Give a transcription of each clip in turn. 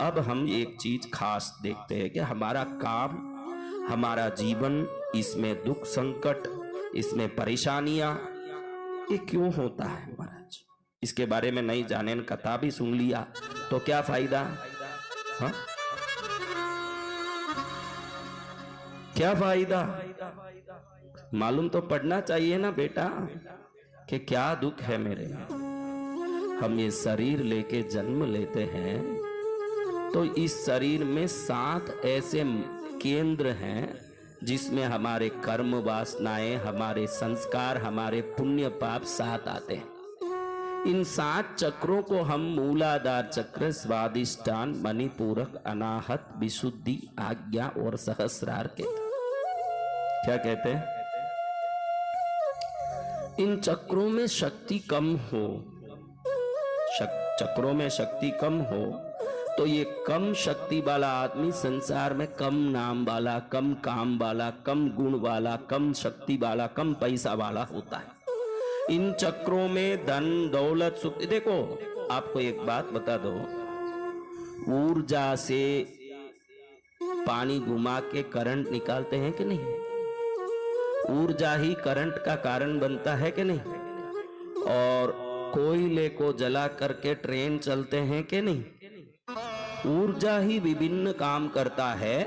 अब हम एक चीज खास देखते हैं कि हमारा काम, हमारा जीवन, इसमें दुख संकट, इसमें परेशानियां, ये क्यों होता है महाराज? इसके बारे में नहीं जाने, कथा भी सुन लिया तो क्या फायदा? हाँ, क्या फायदा? मालूम तो पड़ना चाहिए ना बेटा कि क्या दुख है मेरे में। हम ये शरीर लेके जन्म लेते हैं तो इस शरीर में 7 ऐसे केंद्र हैं जिसमें हमारे कर्म वासनाएं, हमारे संस्कार, हमारे पुण्य पाप साथ आते हैं। इन 7 चक्रों को हम मूलाधार चक्र, स्वादिष्ठान, मणिपूरक, अनाहत, विशुद्धि, आज्ञा और सहस्रार के क्या कहते हैं? इन चक्रों में शक्ति कम हो, चक्रों में शक्ति कम हो तो ये कम शक्ति वाला आदमी संसार में कम नाम वाला, कम काम वाला, कम गुण वाला, कम शक्ति वाला, कम पैसा वाला होता है। इन चक्रों में धन दौलत सुख, देखो आपको एक बात बता दो, ऊर्जा से पानी घुमा के करंट निकालते हैं कि नहीं? ऊर्जा ही करंट का कारण बनता है कि नहीं? और कोयले को जला करके ट्रेन चलते हैं कि नहीं? ऊर्जा ही विभिन्न काम करता है।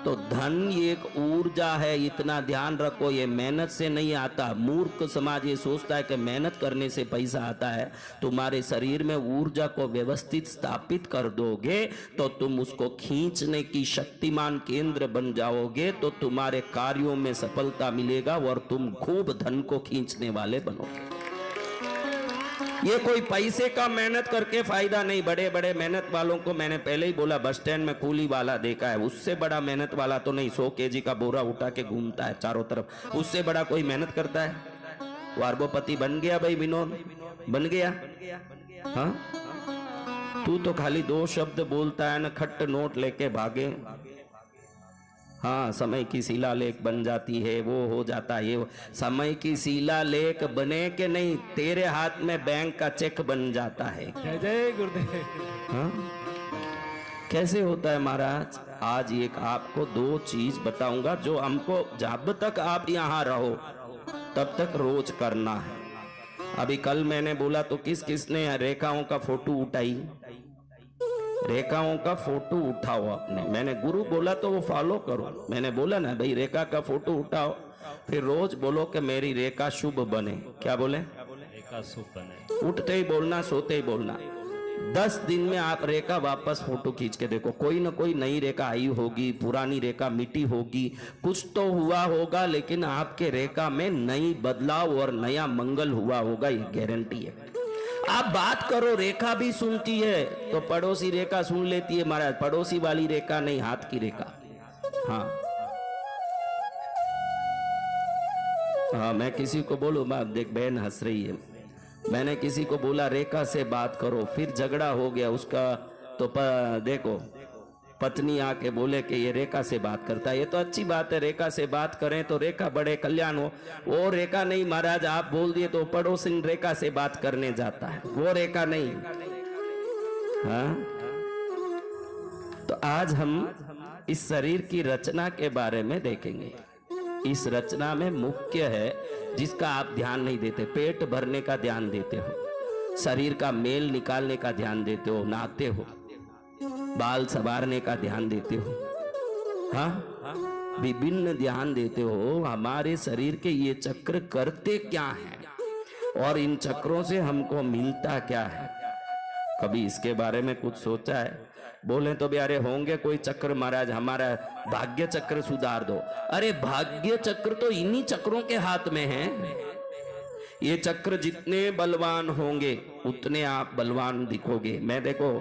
तो धन एक ऊर्जा है, इतना ध्यान रखो, ये मेहनत से नहीं आता। मूर्ख समाज ये सोचता है कि मेहनत करने से पैसा आता है। तुम्हारे शरीर में ऊर्जा को व्यवस्थित स्थापित कर दोगे तो तुम उसको खींचने की शक्तिमान केंद्र बन जाओगे, तो तुम्हारे कार्यों में सफलता मिलेगा और तुम खूब धन को खींचने वाले बनोगे। ये कोई पैसे का मेहनत करके फायदा नहीं। बड़े बड़े मेहनत वालों को मैंने पहले ही बोला, बस स्टैंड में कूली वाला देखा है, उससे बड़ा मेहनत वाला तो नहीं। 100 केजी का बोरा उठा के घूमता है चारों तरफ, उससे बड़ा कोई मेहनत करता है? वो अरबोपति बन गया भाई, विनोद बन गया। हाँ, तू तो खाली 2 शब्द बोलता है ना, खट्ट नोट लेके भागे। हाँ, समय की शिलालेख बन जाती है, वो हो जाता है। ये समय की शिलालेख बने के नहीं, तेरे हाथ में बैंक का चेक बन जाता है। जय गुरुदेव। हाँ, कैसे होता है महाराज? आज एक आपको 2 चीज बताऊंगा जो हमको जब तक आप यहाँ रहो तब तक रोज करना है। अभी कल मैंने बोला तो किस किसने रेखाओं का फोटो उठाई? रेखाओं का फोटो उठाओ आपने। मैंने गुरु बोला तो वो फॉलो करो। मैंने बोला ना भाई, रेखा का फोटो उठाओ, फिर रोज बोलो कि मेरी रेखा शुभ बने। क्या बोले? रेखा शुभ बने। उठते ही बोलना, सोते ही बोलना। 10 दिन में आप रेखा वापस फोटो खींच के देखो, कोई ना कोई नई रेखा आई होगी, पुरानी रेखा मिटी होगी, कुछ तो हुआ होगा, लेकिन आपके रेखा में नई बदलाव और नया मंगल हुआ होगा, ये गारंटी है। आप बात करो, रेखा भी सुनती है तो पड़ोसी रेखा सुन लेती है महाराज, पड़ोसी वाली रेखा नहीं, हाथ की रेखा। हाँ हाँ, मैं किसी को बोलूं, देख बहन हंस रही है, मैंने किसी को बोला रेखा से बात करो, फिर झगड़ा हो गया उसका, तो देखो पत्नी आके बोले कि ये रेखा से बात करता है। ये तो अच्छी बात है, रेखा से बात करें तो रेखा बड़े कल्याण हो। वो रेखा नहीं महाराज, आप बोल दिए तो पड़ोसी रेखा से बात करने जाता है, वो रेखा नहीं। हाँ, तो आज हम इस शरीर की रचना के बारे में देखेंगे। इस रचना में मुख्य है जिसका आप ध्यान नहीं देते, पेट भरने का ध्यान देते हो, शरीर का मेल निकालने का ध्यान देते हो, नहाते हो, बाल संवारने का ध्यान देते हो, हाँ विभिन्न ध्यान देते हो। हमारे शरीर के ये चक्र करते क्या हैं और इन चक्रों से हमको मिलता क्या है? कभी इसके बारे में कुछ सोचा है? बोले तो भी अरे होंगे कोई चक्र महाराज, हमारा भाग्य चक्र सुधार दो। अरे भाग्य चक्र तो इन्हीं चक्रों के हाथ में है। ये चक्र जितने बलवान होंगे उतने आप बलवान दिखोगे। मैं देखो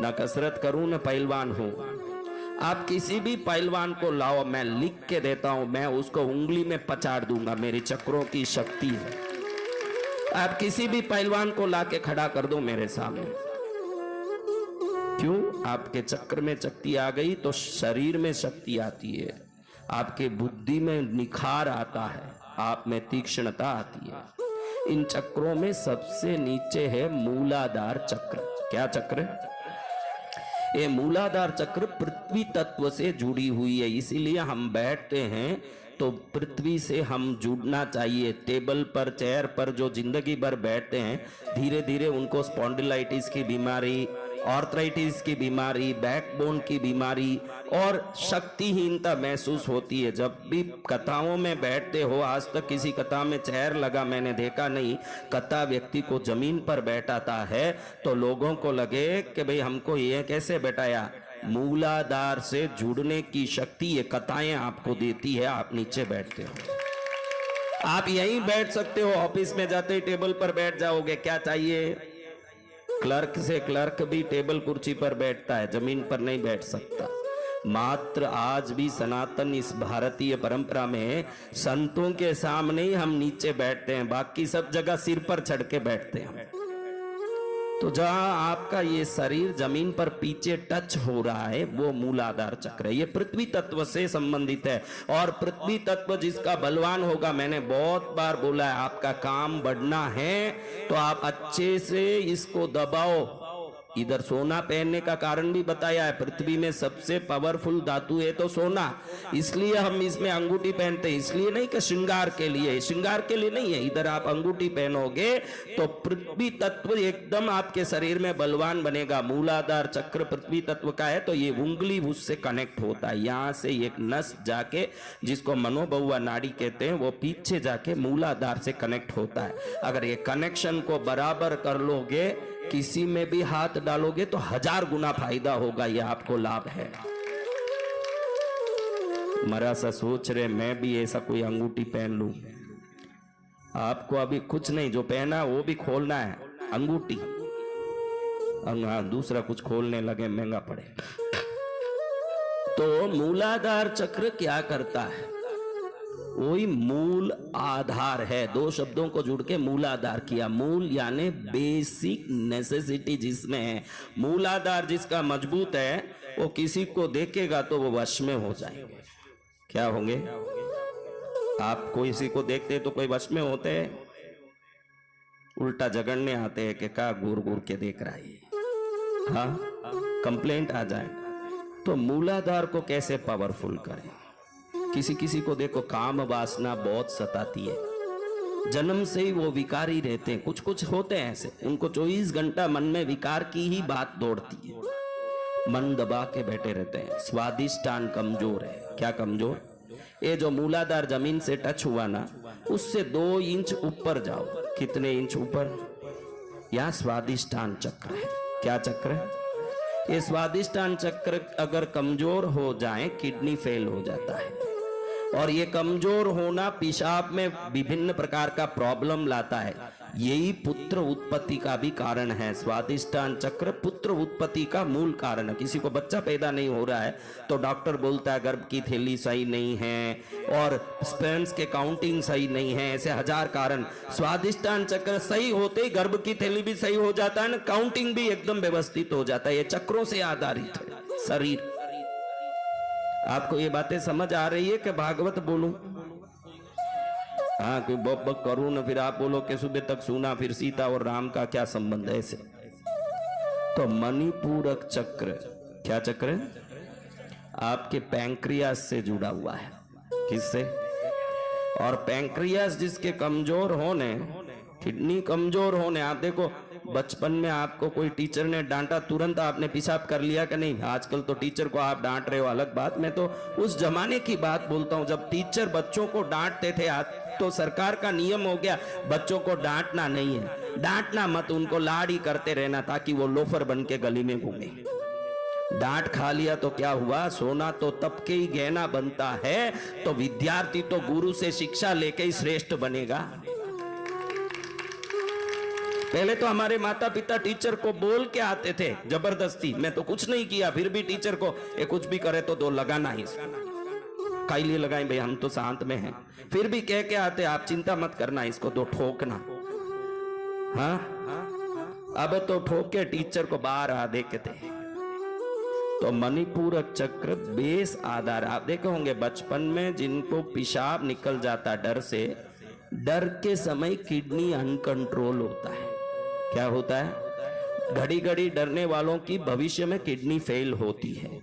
ना कसरत करूं न पहलवान हूं, आप किसी भी पहलवान को लाओ, मैं लिख के देता हूं, मैं उसको उंगली में पचाड़ दूंगा, मेरी चक्रों की शक्ति है। आप किसी भी पहलवान को लाके खड़ा कर दो मेरे सामने, क्यों? आपके चक्र में शक्ति आ गई तो शरीर में शक्ति आती है, आपके बुद्धि में निखार आता है, आप में तीक्ष्णता आती है। इन चक्रों में सबसे नीचे है मूलाधार चक्र। क्या चक्र? ये मूलाधार चक्र पृथ्वी तत्व से जुड़ी हुई है, इसीलिए हम बैठते हैं तो पृथ्वी से हम जुड़ना चाहिए। टेबल पर, चेयर पर जो जिंदगी भर बैठते हैं, धीरे धीरे उनको स्पॉन्डिलाइटिस की बीमारी, आर्थराइटिस की बीमारी, बैकबोन की बीमारी और शक्तिहीनता महसूस होती है। जब भी कथाओं में बैठते हो, आज तक किसी कथा में चेयर लगा मैंने देखा नहीं, कथा व्यक्ति को जमीन पर बैठाता है तो लोगों को लगे कि भाई हमको ये कैसे बैठाया। मूलाधार से जुड़ने की शक्ति ये कथाएं आपको देती है। आप नीचे बैठते हो, आप यहीं बैठ सकते हो, ऑफिस में जाते ही टेबल पर बैठ जाओगे, क्या चाहिए। क्लर्क से क्लर्क भी टेबल कुर्सी पर बैठता है, जमीन पर नहीं बैठ सकता। मात्र आज भी सनातन इस भारतीय परंपरा में संतों के सामने ही हम नीचे बैठते हैं, बाकी सब जगह सिर पर चढ़ के बैठते हैं। तो जहां आपका ये शरीर जमीन पर पीछे टच हो रहा है वो मूलाधार चक्र है, ये पृथ्वी तत्व से संबंधित है। और पृथ्वी तत्व जिसका बलवान होगा, मैंने बहुत बार बोला है, आपका काम बढ़ना है तो आप अच्छे से इसको दबाओ। इधर सोना पहनने का कारण भी बताया है, पृथ्वी में सबसे पावरफुल धातु है तो सोना, इसलिए हम इसमें अंगूठी पहनते हैं। इसलिए नहीं कि श्रृंगार के लिए, श्रृंगार के लिए नहीं है। इधर आप अंगूठी पहनोगे तो पृथ्वी तत्व एकदम आपके शरीर में बलवान बनेगा। मूलाधार चक्र पृथ्वी तत्व का है तो ये उंगली उससे कनेक्ट होता है। यहां से एक नस जाके, जिसको मनोभुआ नाड़ी कहते हैं, वो पीछे जाके मूलाधार से कनेक्ट होता है। अगर ये कनेक्शन को बराबर कर लोगे, किसी में भी हाथ डालोगे तो 1000 गुना फायदा होगा, ये आपको लाभ है। मरा सा सोच रहे मैं भी ऐसा कोई अंगूठी पहन लूं। आपको अभी कुछ नहीं, जो पहना वो भी खोलना है, अंगूठी। दूसरा कुछ खोलने लगे महंगा पड़े। तो मूलाधार चक्र क्या करता है? वही मूल आधार है। दो शब्दों को जुड़ के मूलाधार किया। मूल यानी बेसिक नेसेसिटी जिसमें है। मूलाधार जिसका मजबूत है वो किसी को देखेगा तो वो वश में हो जाएंगे। क्या होंगे? आप किसी को देखते तो कोई वश में होते हैं? उल्टा झगड़ने आते हैं कि क्या घूर घूर के देख रहा है, हाँ, कंप्लेंट आ जाए। तो मूलाधार को कैसे पावरफुल करें? किसी किसी को देखो काम वासना बहुत सताती है, जन्म से ही वो विकारी रहते हैं। कुछ कुछ होते हैं ऐसे, उनको 24 घंटा मन में विकार की ही बात दौड़ती है, मन दबा के बैठे रहते हैं। स्वादिष्टान कमजोर है। क्या कमजोर? ये जो मूलाधार जमीन से टच हुआ ना, उससे 2 इंच ऊपर जाओ। कितने इंच ऊपर? यहाँ स्वादिष्टान चक्र है। क्या चक्र है? ये स्वादिष्टान चक्र अगर कमजोर हो जाए, किडनी फेल हो जाता है। और ये कमजोर होना पेशाब में विभिन्न प्रकार का प्रॉब्लम लाता है। यही पुत्र उत्पत्ति का भी कारण है। स्वादिष्टान चक्र पुत्र उत्पत्ति का मूल कारण है। किसी को बच्चा पैदा नहीं हो रहा है तो डॉक्टर बोलता है गर्भ की थैली सही नहीं है और स्पर्म्स के काउंटिंग सही नहीं है, ऐसे 1000 कारण। स्वादिष्टान चक्र सही होते ही गर्भ की थैली भी सही हो जाता है, काउंटिंग भी एकदम व्यवस्थित हो जाता है। ये चक्रों से आधारित है शरीर। आपको ये बातें समझ आ रही है कि भागवत बोलूं? हाँ, कोई बक बक करूं ना, फिर आप बोलो कि सुबह तक सुना, फिर सीता और राम का क्या संबंध है ऐसे। तो मणिपूरक चक्र, क्या चक्र है? आपके पैंक्रियास से जुड़ा हुआ है। किससे? और पैंक्रियास जिसके कमजोर होने, किडनी कमजोर होने, आप देखो बचपन में आपको कोई टीचर ने डांटा, तुरंत आपने पेशाब कर लिया कि नहीं? आजकल तो टीचर को आप डांट रहे हो अलग बात, मैं तो उस जमाने की बात बोलता हूं जब टीचर बच्चों को डांटते थे। आज तो सरकार का नियम हो गया बच्चों को डांटना नहीं है, डांटना मत, उनको लाड ही करते रहना ताकि वो लोफर बन के गली में घूमे। डांट खा लिया तो क्या हुआ? सोना तो तब के ही गहना बनता है। तो विद्यार्थी तो गुरु से शिक्षा लेके ही श्रेष्ठ बनेगा। पहले तो हमारे माता पिता टीचर को बोल के आते थे जबरदस्ती, मैं तो कुछ नहीं किया फिर भी टीचर को ये कुछ भी करे तो 2 लगाना ही। काई लिए लगाएं भाई, हम तो शांत में हैं। फिर भी कह के आते आप चिंता मत करना, इसको 2 ठोकना। हाँ, अब तो ठोक के टीचर को बाहर आ देखते। तो मणिपूरक चक्र बेस आधार। आप देखे होंगे बचपन में जिनको पेशाब निकल जाता डर से, डर के समय किडनी अनकंट्रोल होता है। क्या होता है? घड़ी घड़ी डरने वालों की भविष्य में किडनी फेल होती है।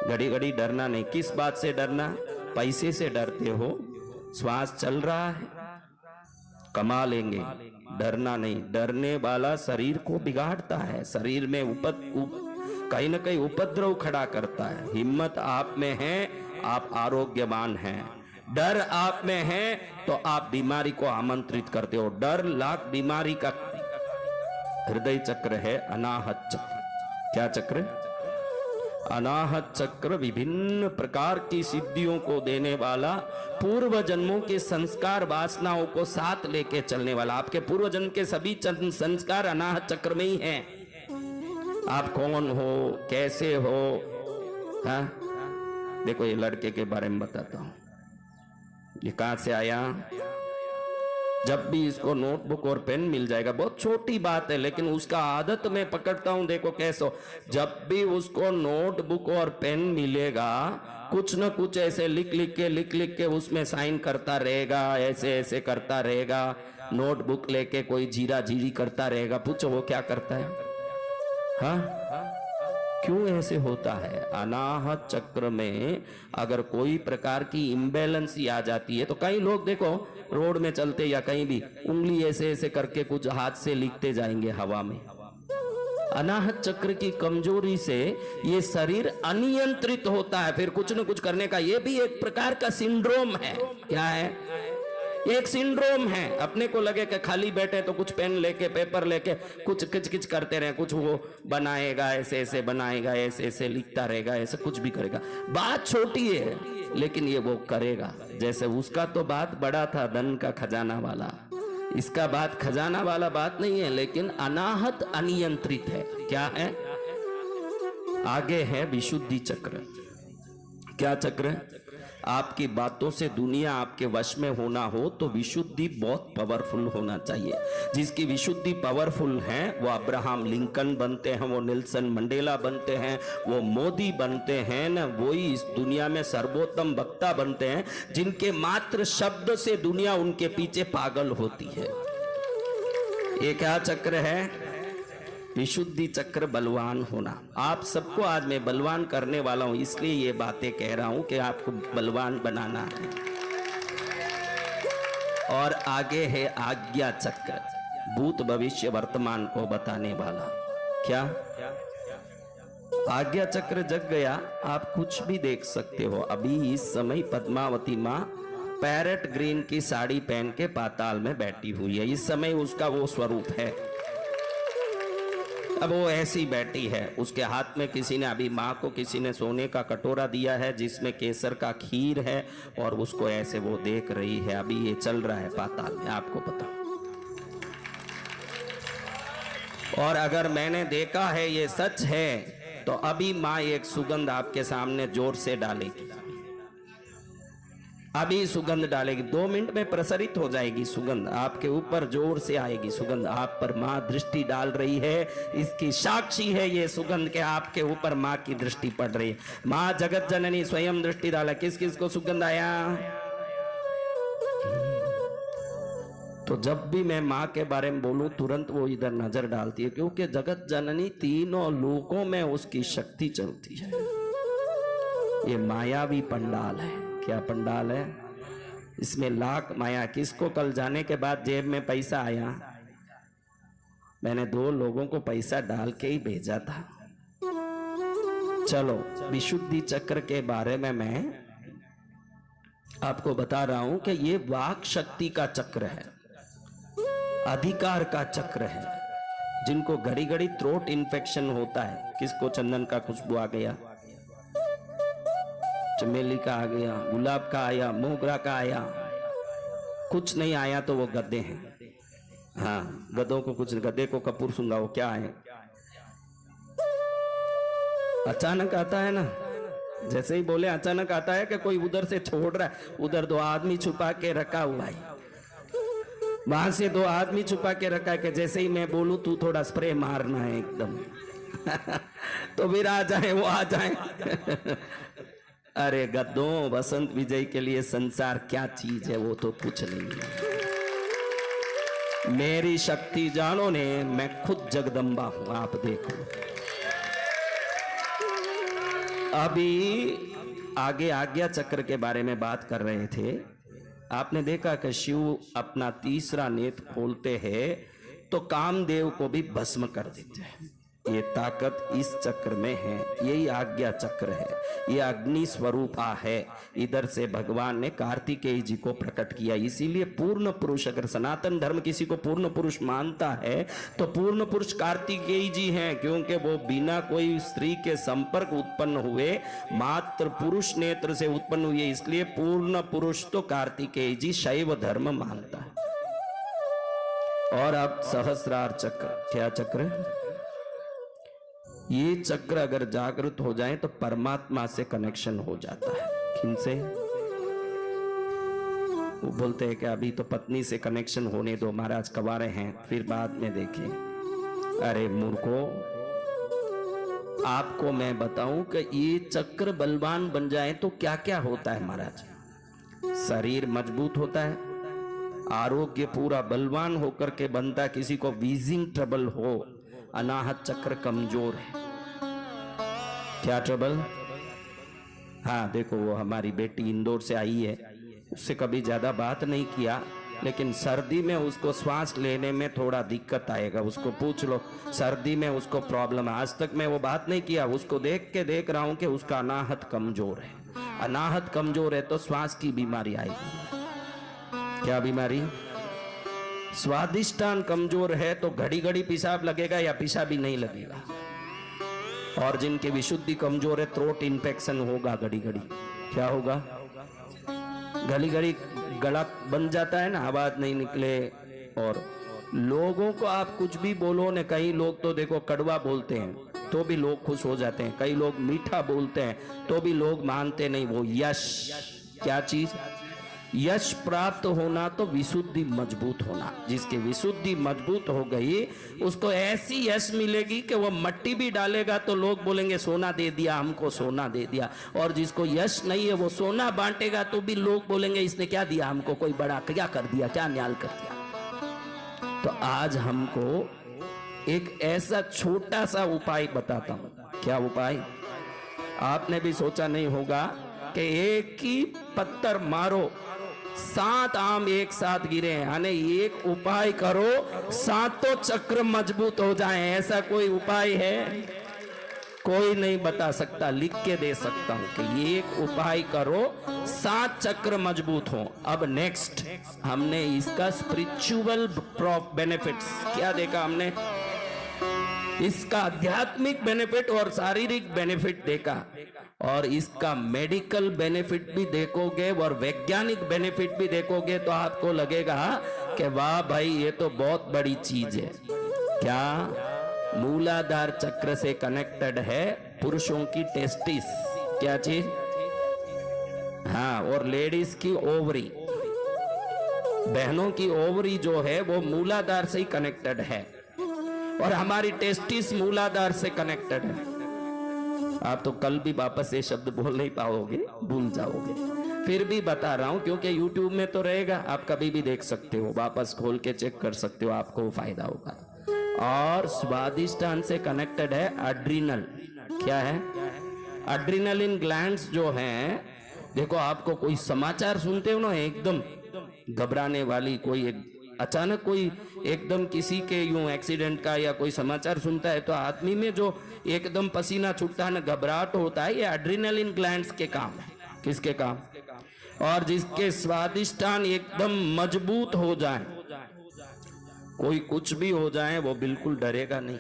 घड़ी घड़ी डरना नहीं। किस बात से डरना? पैसे से डरते हो, श्वास चल रहा है, कमा लेंगे, डरना नहीं। डरने वाला शरीर को बिगाड़ता है, शरीर में कहीं ना कहीं उपद्रव खड़ा करता है। हिम्मत आप में है, आप आरोग्यवान हैं। डर आप में है तो आप बीमारी को आमंत्रित करते हो। डर लाख बीमारी का हृदय चक्र है, अनाहत चक्र। क्या चक्र? अनाहत चक्र विभिन्न प्रकार की सिद्धियों को देने वाला, पूर्व जन्मों के संस्कार वासनाओं को साथ लेके चलने वाला। आपके पूर्व जन्म के सभी संस्कार अनाहत चक्र में ही हैं। आप कौन हो, कैसे हो। हाँ, देखो ये लड़के के बारे में बताता हूं। ये कहां से आया? जब भी इसको नोटबुक और पेन मिल जाएगा, बहुत छोटी बात है लेकिन उसका आदत मैं पकड़ता हूं। देखो कैसे, जब भी उसको नोटबुक और पेन मिलेगा, कुछ न कुछ ऐसे लिख लिख के उसमें साइन करता रहेगा, ऐसे ऐसे करता रहेगा। नोटबुक लेके कोई जीरा जीरी करता रहेगा। पूछो वो क्या करता है? हाँ, क्यों ऐसे होता है? अनाहत चक्र में अगर कोई प्रकार की इम्बैलेंसी आ जाती है तो कई लोग देखो रोड में चलते या कहीं भी उंगली ऐसे ऐसे करके कुछ हाथ से लिखते जाएंगे हवा में। अनाहत चक्र की कमजोरी से ये शरीर अनियंत्रित होता है, फिर कुछ न कुछ करने का। ये भी एक प्रकार का सिंड्रोम है। क्या है? एक सिंड्रोम है। अपने को लगे कि खाली बैठे तो कुछ पेन लेके पेपर लेके कुछ किच करते रहे, कुछ वो बनाएगा, ऐसे ऐसे बनाएगा, ऐसे ऐसे लिखता रहेगा, ऐसे कुछ भी करेगा। बात छोटी है लेकिन ये वो करेगा। जैसे उसका तो बात बड़ा था, धन का खजाना वाला। इसका बात खजाना वाला बात नहीं है, लेकिन अनाहत अनियंत्रित है। क्या है? आगे है विशुद्धि चक्र। क्या चक्र? आपकी बातों से दुनिया आपके वश में होना हो तो विशुद्धि बहुत पावरफुल होना चाहिए। जिसकी विशुद्धि पावरफुल है वो अब्राहम लिंकन बनते हैं, वो नेल्सन मंडेला बनते हैं, वो मोदी बनते हैं ना, वही इस दुनिया में सर्वोत्तम वक्ता बनते हैं जिनके मात्र शब्द से दुनिया उनके पीछे पागल होती है। ये क्या चक्र है? विशुद्धि चक्र, बलवान होना। आप सबको आज मैं बलवान करने वाला हूं, इसलिए ये बातें कह रहा हूं कि आपको बलवान बनाना है। और आगे है आज्ञा चक्र, भूत भविष्य वर्तमान को बताने वाला। क्या? आज्ञा चक्र जग गया, आप कुछ भी देख सकते हो। अभी इस समय पद्मावती माँ पैरेट ग्रीन की साड़ी पहन के पाताल में बैठी हुई है। इस समय उसका वो स्वरूप है। अब वो ऐसी बैठी है, उसके हाथ में किसी ने, अभी माँ को किसी ने सोने का कटोरा दिया है जिसमें केसर का खीर है और उसको ऐसे वो देख रही है। अभी ये चल रहा है पाताल में, आपको पता। और अगर मैंने देखा है ये सच है तो अभी माँ एक सुगंध आपके सामने जोर से डालेगी। अभी सुगंध डालेगी, 2 मिनट में प्रसरित हो जाएगी सुगंध, आपके ऊपर जोर से आएगी सुगंध। आप पर माँ दृष्टि डाल रही है, इसकी साक्षी है ये सुगंध के आपके ऊपर माँ की दृष्टि पड़ रही है। माँ जगत जननी स्वयं दृष्टि डाला। किस किस को सुगंध आया? तो जब भी मैं माँ के बारे में बोलूं तुरंत वो इधर नजर डालती है, क्योंकि जगत जननी तीनों लोकों में उसकी शक्ति चलती है। ये मायावी पंडाल है। क्या पंडाल है? इसमें लाख माया। किसको कल जाने के बाद जेब में पैसा आया? मैंने 2 लोगों को पैसा डाल के ही भेजा था। चलो, विशुद्धि चक्र के बारे में मैं आपको बता रहा हूं कि ये वाक शक्ति का चक्र है, अधिकार का चक्र है। जिनको घड़ी घड़ी थ्रोट इन्फेक्शन होता है, किसको चंदन का खुशबू आ गया, चमेली का आ गया, गुलाब का आया, मोगरा का आया, कुछ नहीं आया तो वो गद्दे हैं। हाँ, गधों को कुछ, गधे को कपूर सूंघा, वो क्या है? अचानक आता है ना, जैसे ही बोले अचानक आता है कि कोई उधर से छोड़ रहा है, उधर 2 आदमी छुपा के रखा हुआ है, वहां से 2 आदमी छुपा के रखा है कि जैसे ही मैं बोलूं तू थोड़ा स्प्रे मारना है एकदम तो फिर आ जाए, वो आ जाए अरे गद्दों, बसंत विजय के लिए संसार क्या चीज है वो तो कुछ नहीं है। मेरी शक्ति जानो ने, मैं खुद जगदम्बा हूं, आप देखो। अभी आगे आज्ञा चक्र के बारे में बात कर रहे थे। आपने देखा कि शिव अपना तीसरा नेत्र खोलते हैं तो कामदेव को भी भस्म कर देते हैं। ये ताकत इस चक्र में है, यही आज्ञा चक्र है, ये अग्नि स्वरूपा है। इधर से भगवान ने कार्तिकेय जी को प्रकट किया। इसीलिए पूर्ण पुरुष, अगर सनातन धर्म किसी को पूर्ण पुरुष मानता है तो पूर्ण पुरुष कार्तिकेय जी हैं, क्योंकि वो बिना कोई स्त्री के संपर्क उत्पन्न हुए मात्र पुरुष नेत्र से उत्पन्न हुए, इसलिए पूर्ण पुरुष तो कार्तिकेय जी शैव धर्म मानता है। और अब सहस्रार चक्र, क्या चक्र? ये चक्र अगर जागृत हो जाए तो परमात्मा से कनेक्शन हो जाता है। किनसे? वो बोलते हैं कि अभी तो पत्नी से कनेक्शन होने दो महाराज, कवारे हैं, फिर बाद में देखें। अरे मूर्खो, आपको मैं बताऊं कि ये चक्र बलवान बन जाए तो क्या क्या होता है महाराज? शरीर मजबूत होता है, आरोग्य पूरा बलवान होकर के बनता। किसी को वीजिंग ट्रबल हो, अनाहत चक्र कमजोर है। क्या ट्रबल? हाँ देखो, वो हमारी बेटी इंदौर से आई है, उससे कभी ज्यादा बात नहीं किया, लेकिन सर्दी में उसको श्वास लेने में थोड़ा दिक्कत आएगा। उसको पूछ लो, सर्दी में उसको प्रॉब्लम है। आज तक मैं वो बात नहीं किया, उसको देख के देख रहा हूं कि उसका अनाहत कमजोर है। अनाहत कमजोर है तो श्वास की बीमारी आएगी। क्या बीमारी? स्वादिष्टान कमजोर है तो घड़ी घड़ी पेशाब लगेगा या पेशाब भी नहीं लगेगा। और जिनके विशुद्धि कमजोर है, थ्रोट इन्फेक्शन होगा घड़ी घड़ी। क्या होगा? घड़ी घड़ी गला बन जाता है ना, आवाज नहीं निकले। और लोगों को आप कुछ भी बोलो न, कई लोग तो देखो कड़वा बोलते हैं तो भी लोग खुश हो जाते हैं, कई लोग मीठा बोलते हैं तो भी लोग मानते नहीं। वो यश, क्या चीज? यश प्राप्त होना तो विशुद्धि मजबूत होना। जिसकी विशुद्धि मजबूत हो गई उसको ऐसी यश मिलेगी कि वो मट्टी भी डालेगा तो लोग बोलेंगे सोना दे दिया हमको, सोना दे दिया। और जिसको यश नहीं है वो सोना बांटेगा तो भी लोग बोलेंगे इसने क्या दिया हमको, कोई बड़ा क्या कर दिया, क्या न्याल कर दिया। तो आज हमको एक ऐसा छोटा सा उपाय बताता हूं। क्या उपाय? आपने भी सोचा नहीं होगा कि एक ही पत्थर मारो 7 आम एक साथ गिरे, यानी एक उपाय करो 7 चक्र मजबूत हो जाएं। ऐसा कोई उपाय है? कोई नहीं बता सकता, लिख के दे सकता हूं कि एक उपाय करो 7 चक्र मजबूत हो। अब नेक्स्ट हमने इसका स्पिरिचुअल बेनिफिट्स क्या देखा? हमने इसका आध्यात्मिक बेनिफिट और शारीरिक बेनिफिट देखा, और इसका मेडिकल बेनिफिट भी देखोगे और वैज्ञानिक बेनिफिट भी देखोगे तो आपको लगेगा कि वाह भाई ये तो बहुत बड़ी चीज है। क्या? मूलाधार चक्र से कनेक्टेड है पुरुषों की टेस्टिस। क्या चीज? हाँ, और लेडीज की ओवरी, बहनों की ओवरी जो है वो मूलाधार से ही कनेक्टेड है, और हमारी टेस्टिस मूलाधार से कनेक्टेड है। आप तो कल भी वापस ये शब्द बोल नहीं पाओगे, भूल जाओगे। फिर भी बता रहा हूं क्योंकि YouTube में तो रहेगा, आप कभी भी देख सकते हो, वापस खोल के चेक कर सकते हो, आपको फायदा होगा। और स्वादिष्टान से कनेक्टेड है एड्रिनल। क्या है? एड्रिनलिन ग्लैंड्स जो हैं, देखो आपको कोई समाचार सुनते हो ना, एकदम घबराने वाली, कोई अचानक कोई एकदम किसी के यूं एक्सीडेंट का या कोई समाचार सुनता है तो आदमी में जो एकदम पसीना छूटता है ना, घबराहट होता है, ये एड्रिनलिन ग्लैंड्स के काम है। किसके काम? और जिसके स्वादिष्टान एकदम मजबूत हो जाए, कोई कुछ भी हो जाए वो बिल्कुल डरेगा नहीं,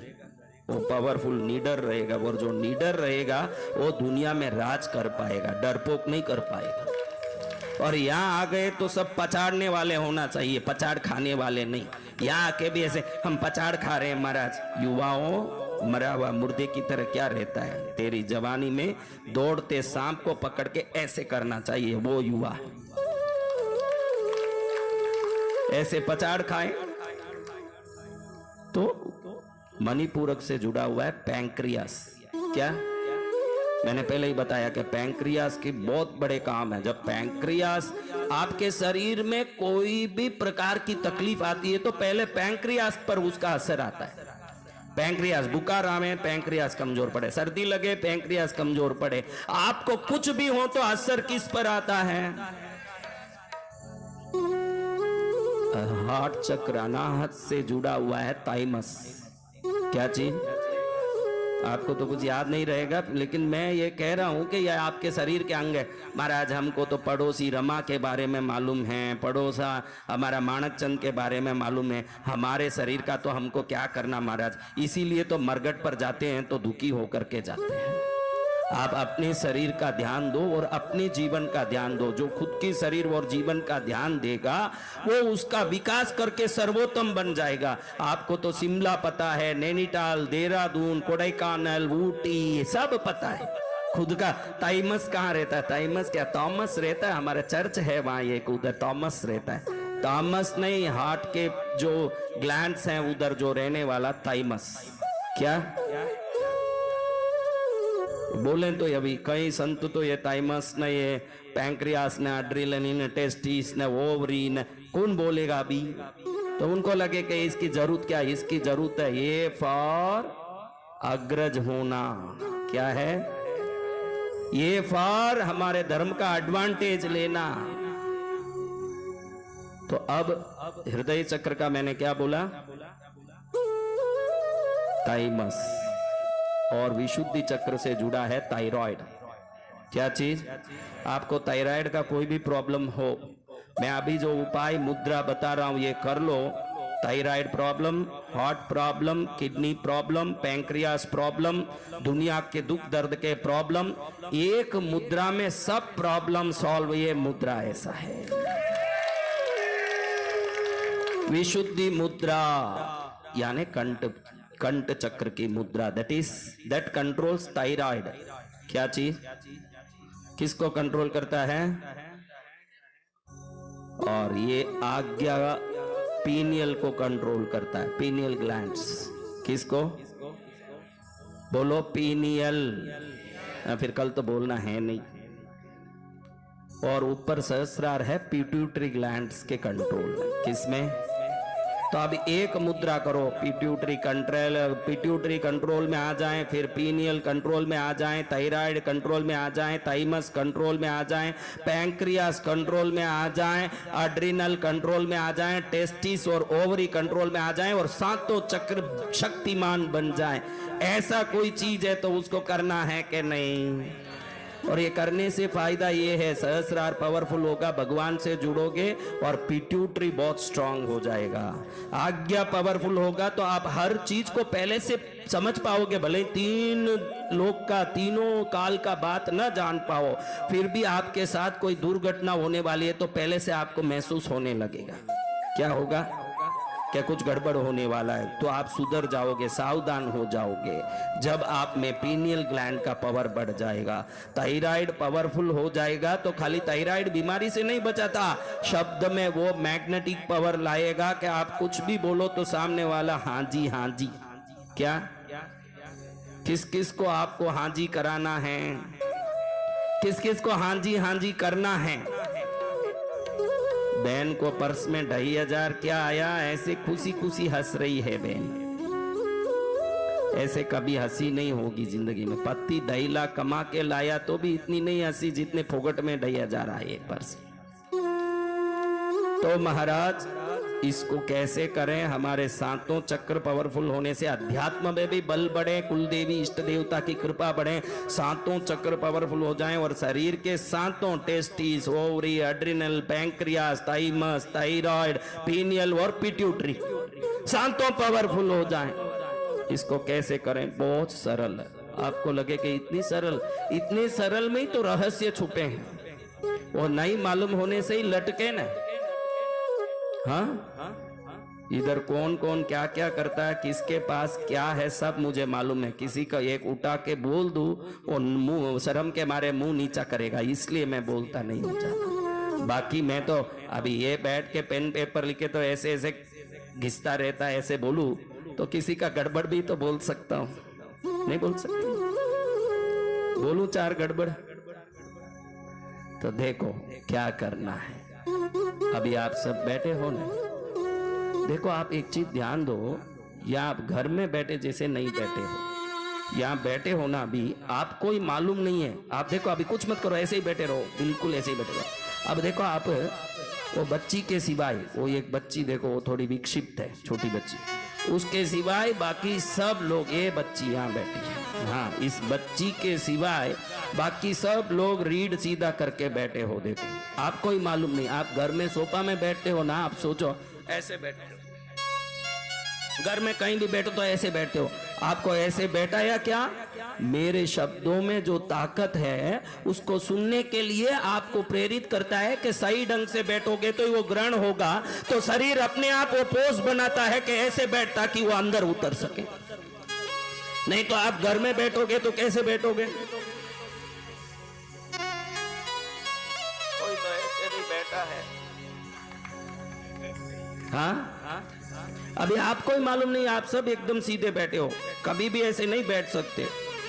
वो पावरफुल नीडर रहेगा। और जो नीडर रहेगा वो दुनिया में राज कर पाएगा, डरपोक नहीं कर पाएगा। और यहाँ आ गए तो सब पचाड़ने वाले होना चाहिए, पचाड़ खाने वाले नहीं। यहाँ आके भी ऐसे हम पचाड़ खा रहे हैं महाराज। युवाओं, मरा हुआ मुर्दे की तरह क्या रहता है? तेरी जवानी में दौड़ते सांप को पकड़ के ऐसे करना चाहिए, वो युवा ऐसे पचाड़ खाए। तो मणिपूरक से जुड़ा हुआ है पैंक्रियास। क्या? मैंने पहले ही बताया कि पैंक्रियास की बहुत बड़े काम है। जब पैंक्रियास आपके शरीर में कोई भी प्रकार की तकलीफ आती है तो पहले पैंक्रियास पर उसका असर आता है। पैंक्रियास बुखार आवे, पैंक्रियास कमजोर पड़े, सर्दी लगे, पैंक्रियास कमजोर पड़े, आपको कुछ भी हो तो असर किस पर आता है? हार्ट चक्र अनाहत से जुड़ा हुआ है थाइमस। क्या चीज? आपको तो कुछ याद नहीं रहेगा, लेकिन मैं ये कह रहा हूं कि यह आपके शरीर के अंग है। महाराज हमको तो पड़ोसी रमा के बारे में मालूम है, पड़ोसा हमारा माणक चंद के बारे में मालूम है, हमारे शरीर का तो हमको क्या करना महाराज। इसीलिए तो मरगट पर जाते हैं तो दुखी होकर के जाते हैं। आप अपने शरीर का ध्यान दो और अपने जीवन का ध्यान दो। जो खुद के शरीर और जीवन का ध्यान देगा वो उसका विकास करके सर्वोत्तम बन जाएगा। आपको तो शिमला पता है, नैनीताल, देहरादून, कोडाईकनाल, ऊटी सब पता है। खुद का थाइमस कहाँ रहता है? थाइमस क्या थॉमस रहता है? हमारा चर्च है वहां एक, उधर थॉमस रहता है। थॉमस नहीं, हार्ट के जो ग्लैंड्स हैं उधर जो रहने वाला थाइमस। क्या बोले तो अभी कई संत तो ये थाइमस ने, ये पैंक्रियास ने, एड्रेनालिन ने, टेस्टिस ने, ओवरी ने, कौन बोलेगा अभी? तो उनको लगे कि इसकी जरूरत क्या, इसकी जरूरत है ये फॉर अग्रज होना। क्या है ये? फॉर हमारे धर्म का एडवांटेज लेना। तो अब हृदय चक्र का मैंने क्या बोला? थाइमस। और विशुद्धि चक्र से जुड़ा है थायराइड। क्या चीज? आपको थायराइड का कोई भी प्रॉब्लम हो, मैं अभी जो उपाय मुद्रा बता रहा हूं ये कर लो। Thyroid problem, heart problem, kidney problem, pancreas problem, दुनिया के दुख दर्द के प्रॉब्लम, एक मुद्रा में सब प्रॉब्लम सॉल्व। ये मुद्रा ऐसा है, विशुद्धि मुद्रा, यानी कंठ चक्र की मुद्रा। That controls thyroid. क्या चीज? किसको कंट्रोल करता है? और ये आज्ञा पीनियल को कंट्रोल करता है, पीनियल ग्लैंड्स। किसको? बोलो पीनियल। फिर कल तो बोलना है नहीं। और ऊपर सहस्रार है पिट्यूटरी ग्लैंड्स के कंट्रोल में। किसमें? तो अब एक मुद्रा करो, पिट्यूटरी कंट्रोल में आ जाएं, फिर पीनियल कंट्रोल में आ जाएं, थायराइड कंट्रोल में आ जाएं, थाइमस कंट्रोल में आ जाएं, पैंक्रियास कंट्रोल में आ जाएं, एड्रिनल कंट्रोल में आ जाएं, टेस्टिस और ओवरी कंट्रोल में आ जाएं और सातों चक्र शक्तिमान बन जाएं। ऐसा कोई चीज है तो उसको करना है कि नहीं? और ये करने से फायदा ये है, सहस्रार पावरफुल होगा, भगवान से जुड़ोगे और पिट्यूटरी बहुत स्ट्रांग हो जाएगा। आज्ञा पावरफुल होगा तो आप हर चीज को पहले से समझ पाओगे। भले तीन लोक का, तीनों काल का बात न जान पाओ, फिर भी आपके साथ कोई दुर्घटना होने वाली है तो पहले से आपको महसूस होने लगेगा। क्या होगा? क्या कुछ गड़बड़ होने वाला है तो आप सुधर जाओगे, सावधान हो जाओगे। जब आप में पीनियल ग्लैंड का पावर बढ़ जाएगा, थायराइड पावरफुल हो जाएगा तो खाली थायराइड बीमारी से नहीं बचाता, शब्द में वो मैग्नेटिक पावर लाएगा कि आप कुछ भी बोलो तो सामने वाला हाँ जी हाँ जी। क्या? किस किस को आपको हाँ जी कराना है? किस किस को हाँ जी करना है? बहन को पर्स में 2,500 क्या आया, ऐसे खुशी खुशी हंस रही है बहन। ऐसे कभी हंसी नहीं होगी जिंदगी में। पति 2.5 लाख कमा के लाया तो भी इतनी नहीं हंसी जितने फोगट में 2,500 आए पर्स। तो महाराज इसको कैसे करें? हमारे सातों चक्र पावरफुल होने से अध्यात्म में भी बल बढ़े, कुल देवी इष्ट देवता की कृपा बढ़े, सातों चक्र पावरफुल हो जाएं और शरीर के सातों testis, ovary, adrenal, pancreas, thymus, thyroid, pineal और पिट्यूटरी सातों पावरफुल हो जाएं। इसको कैसे करें? बहुत सरल है। आपको लगे कि इतनी सरल में ही तो रहस्य छुपे हैं, वो नहीं मालूम होने से ही लटके ना। हाँ, इधर कौन कौन क्या क्या करता है, किसके पास क्या है, सब मुझे मालूम है। किसी का एक उठा के बोल दूं वो मुंह शर्म के मारे मुंह नीचा करेगा, इसलिए मैं बोलता नहीं हूं ज्यादा। बाकी मैं तो अभी ये बैठ के पेन पेपर लिखे तो ऐसे ऐसे घिसता रहता है, ऐसे बोलूं तो किसी का गड़बड़ भी तो बोल सकता हूं, नहीं बोल सकता। बोलूं 4 गड़बड़? तो देखो क्या करना है। अभी आप सब बैठे हो ना, देखो आप एक चीज ध्यान दो, या आप घर में बैठे जैसे नहीं बैठे हो, यहाँ बैठे हो ना, अभी आपको ही मालूम नहीं है। आप देखो अभी कुछ मत करो, ऐसे ही बैठे रहो, बिल्कुल ऐसे ही बैठे रहो। अब देखो आप, वो बच्ची के सिवाय, वो एक बच्ची देखो, वो थोड़ी विक्षिप्त है, छोटी बच्ची, उसके सिवाय बाकी सब लोग, ये बच्ची यहाँ बैठी है, हाँ, इस बच्ची के सिवाय बाकी सब लोग रीढ़ सीधा करके बैठे हो। देखो आपको ही मालूम नहीं, आप घर में सोफा में बैठते हो ना, आप सोचो ऐसे बैठते हो, घर में कहीं भी बैठो तो ऐसे बैठते हो। आपको ऐसे बैठा या क्या? मेरे शब्दों में जो ताकत है उसको सुनने के लिए आपको प्रेरित करता है कि सही ढंग से बैठोगे तो वो ग्रहण होगा। तो शरीर अपने आप वो पोज बनाता है कि ऐसे बैठ, ताकि वो अंदर उतर सके। नहीं तो आप घर में बैठोगे तो कैसे बैठोगे? कोई तो ऐसे भी बैठा है, हाँ? अभी आपको ही मालूम नहीं, आप सब एकदम सीधे बैठे हो, कभी भी ऐसे नहीं बैठ सकते।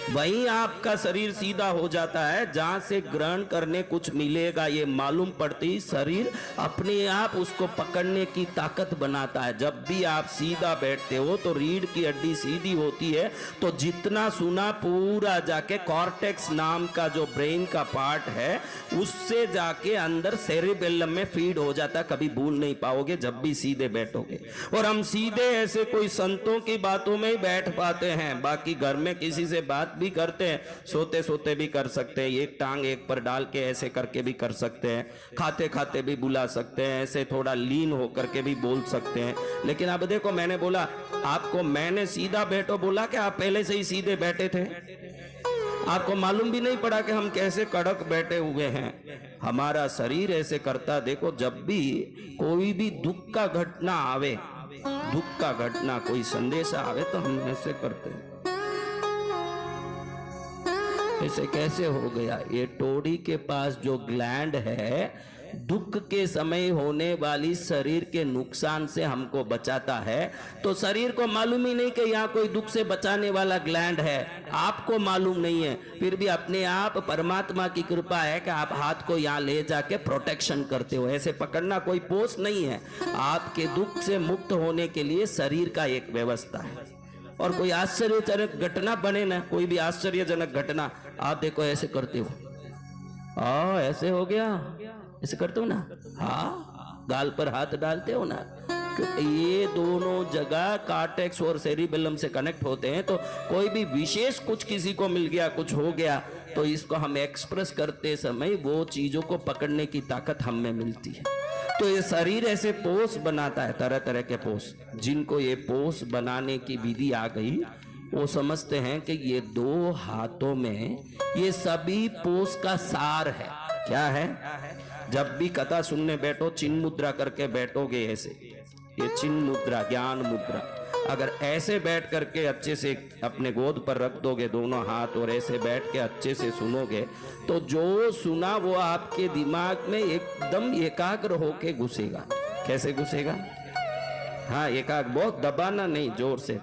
वहीं आपका शरीर सीधा हो जाता है जहां से ग्रहण करने कुछ मिलेगा ये मालूम पड़ती ही शरीर अपने आप उसको पकड़ने की ताकत बनाता है। जब भी आप सीधा बैठते हो तो रीढ़ की हड्डी सीधी होती है, तो जितना सुना पूरा जाके कॉर्टेक्स नाम का जो ब्रेन का पार्ट है उससे जाके अंदर सेरिबेलम में फीड हो जाता है। कभी भूल नहीं पाओगे जब भी सीधे बैठोगे। और हम सीधे ऐसे कोई संतों की बातों में ही बैठ पाते हैं, बाकी घर में किसी से बात भी करते हैं, सोते सोते भी कर सकते हैं, एक टांग एक पर डाल के ऐसे करके भी कर सकते हैं, खाते खाते भी बुला सकते हैं, ऐसे थोड़ा लीन होकर के भी बोल सकते हैं। लेकिन अब देखो, मैंने बोला आपको, मैंने सीधा बैठो बोला कि आप पहले से ही सीधे बैठे थे? आपको मालूम भी नहीं पड़ा कि हम कैसे कड़क बैठे हुए हैं। हमारा शरीर ऐसे करता। देखो जब भी कोई भी दुख का घटना आवे, दुख का घटना कोई संदेशा आवे तो हम ऐसे करते हैं। ऐसे कैसे हो गया? ये टोड़ी के पास जो ग्लैंड है दुख के समय होने वाली शरीर के नुकसान से हमको बचाता है। तो शरीर को मालूम ही नहीं कि यहाँ कोई दुख से बचाने वाला ग्लैंड है, आपको मालूम नहीं है, फिर भी अपने आप परमात्मा की कृपा है कि आप हाथ को यहाँ ले जाके प्रोटेक्शन करते हो। ऐसे पकड़ना कोई पोस्ट नहीं है, आपके दुख से मुक्त होने के लिए शरीर का एक व्यवस्था है। और कोई आश्चर्यजनक घटना बने ना, कोई भी आश्चर्यजनक घटना, आप देखो ऐसे करते हो, ऐसे हो गया, ऐसे करते हो ना, हाँ, गाल पर हाथ डालते हो ना, ये दोनों जगह कार्टेक्स और सेरिबेलम से कनेक्ट होते हैं। तो कोई भी विशेष कुछ किसी को मिल गया, कुछ हो गया, तो इसको हम एक्सप्रेस करते समय वो चीजों को पकड़ने की ताकत हम में मिलती है। तो ये शरीर ऐसे पोष बनाता है, तरह तरह के पोष। जिनको ये पोष बनाने की विधि आ गई वो समझते हैं कि ये 2 हाथों में ये सभी पोष का सार है। क्या है? जब भी कथा सुनने बैठो चिन्ह मुद्रा करके बैठोगे, ऐसे ये चिन्ह मुद्रा, ज्ञान मुद्रा, अगर ऐसे बैठ करके अच्छे से अपने गोद पर रख दोगे दोनों हाथ और ऐसे बैठ के अच्छे से सुनोगे तो जो सुना वो आपके दिमाग में एकदम एकाग्र होके घुसेगा। कैसे घुसेगा? हाँ, एकाग्र, बहुत दबाना नहीं, जोर से,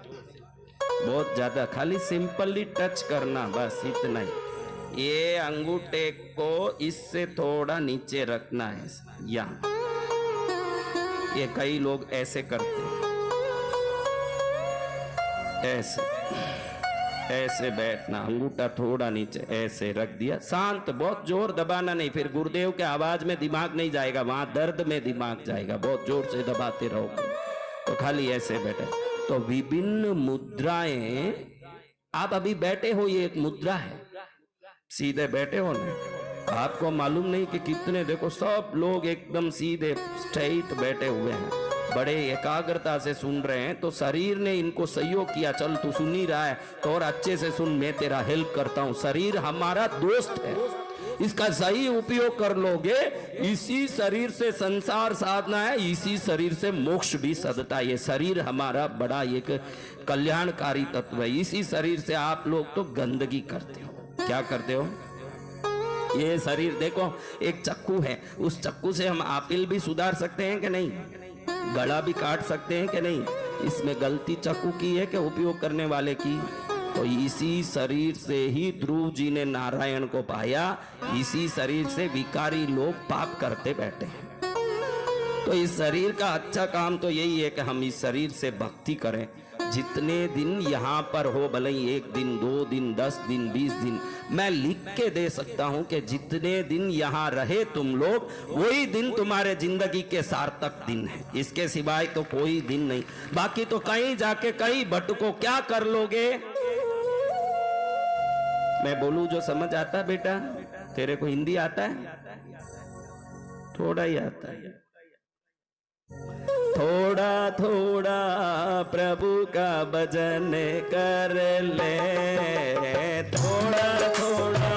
बहुत ज्यादा, खाली सिंपली टच करना, बस इतना ही। ये अंगूठे को इससे थोड़ा नीचे रखना है, यहाँ। ये कई लोग ऐसे करते हैं, ऐसे ऐसे बैठना, अंगूठा थोड़ा नीचे ऐसे रख दिया, शांत, बहुत जोर दबाना नहीं, फिर गुरुदेव के आवाज में दिमाग नहीं जाएगा, वहां दर्द में दिमाग जाएगा, बहुत जोर से दबाते रहोगे। तो खाली ऐसे बैठे। तो विभिन्न मुद्राएं, आप अभी बैठे हो, ये एक मुद्रा है, सीधे बैठे हो ना, आपको मालूम नहीं कि कितने, देखो सब लोग एकदम सीधे स्ट्रेट बैठे हुए हैं, बड़े एकाग्रता से सुन रहे हैं। तो शरीर ने इनको सहयोग किया, चल तू सुन ही रहा है तो और अच्छे से सुन, मैं तेरा हेल्प करता हूं। शरीर हमारा दोस्त है, इसका सही उपयोग कर लोगे, इसी शरीर से संसार साधना है, इसी शरीर से मोक्ष भी सदता है। ये शरीर हमारा बड़ा एक कल्याणकारी तत्व है। इसी शरीर से आप लोग तो गंदगी करते हो। क्या करते हो? ये शरीर देखो, एक चक्कू है, उस चक्कू से हम आपिल भी सुधार सकते हैं कि नहीं? गला भी काट सकते हैं कि नहीं? इसमें गलती चक्कू की है कि उपयोग करने वाले की? तो इसी शरीर से ही ध्रुव जी ने नारायण को पाया, इसी शरीर से विकारी लोग पाप करते बैठे हैं। तो इस शरीर का अच्छा काम तो यही है कि हम इस शरीर से भक्ति करें। जितने दिन यहाँ पर हो, भले ही 1 दिन 2 दिन 10 दिन 20 दिन, मैं लिख के दे सकता हूँ कि जितने दिन यहाँ रहे तुम लोग, वही दिन तुम्हारे जिंदगी के सार्थक दिन है। इसके सिवाय तो कोई दिन नहीं। बाकी तो कहीं जाके कहीं भटको, क्या कर लोगे? मैं बोलूं जो समझ आता है बेटा? तेरे को हिंदी आता है? थोड़ा ही आता है। थोड़ा थोड़ा प्रभु का भजन कर ले, थोड़ा थोड़ा